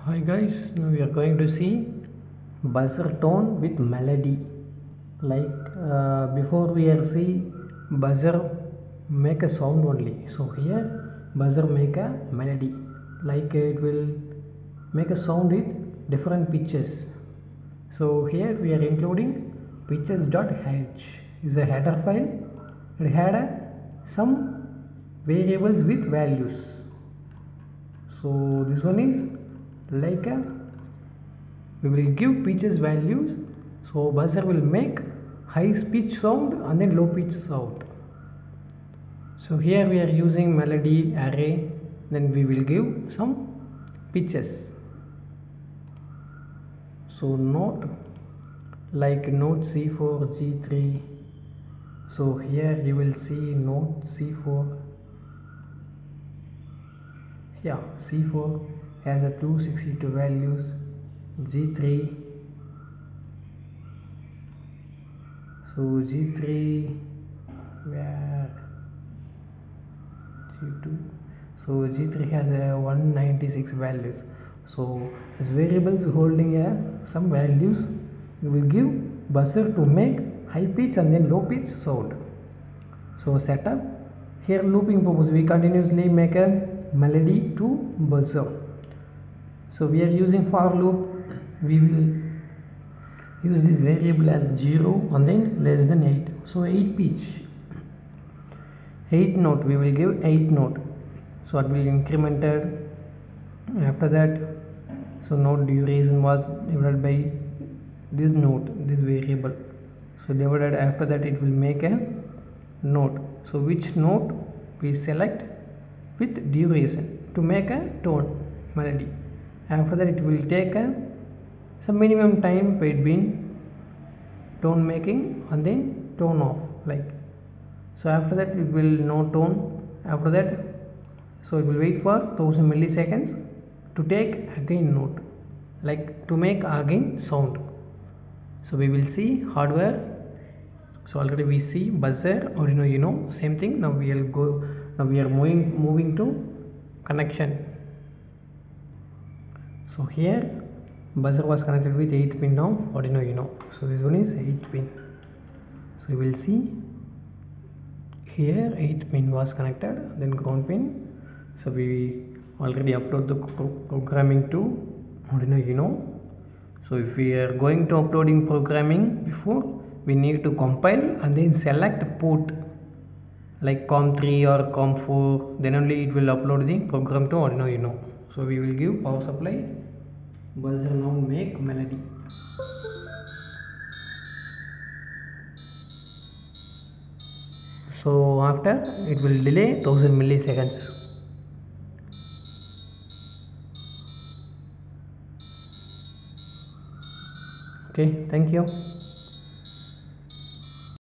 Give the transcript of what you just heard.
Hi guys, now we are going to see buzzer tone with melody. Before we are see buzzer make a sound only. So here buzzer make a melody. It will make a sound with different pitches. So here we are including pitches.h is a header file. It had some variables with values. So this one is we will give pitches values, so buzzer will make high pitch sound and then low pitch sound. So here we are using melody array, then we will give some pitches. So note note C4, G3. So here you will see note C4. Yeah, C4 has a 262 values. G3, so G3 where G2, so G3 has a 196 values. So as variables holding some values, you will give buzzer to make high pitch and then low pitch sound. So setup here, looping purpose, we continuously make a melody to buzzer. So we are using for loop. We will use this variable as 0 and then less than 8. So 8 pitch, 8 note, we will give 8 note. So it will incremented. After that, so note duration was divided by this note, this variable. So divided, after that it will make a note. So which note we select with duration to make a tone melody. After that it will take some minimum time between tone making and then tone off, so after that it will no tone. After that, so it will wait for 1000 milliseconds to take again note, to make again sound. So we will see hardware. So already we see buzzer, Arduino, same thing. Now we are moving to connection. So here buzzer was connected with 8th pin of Arduino. So this one is 8th pin. So you will see here 8th pin was connected, then ground pin. So we already upload the programming to Arduino. So if we are going to uploading programming, before we need to compile and then select port like COM3 or COM4, then only it will upload the program to Arduino. So we will give power supply, buzzer now make melody. So after it will delay 1000 milliseconds. Okay, thank you.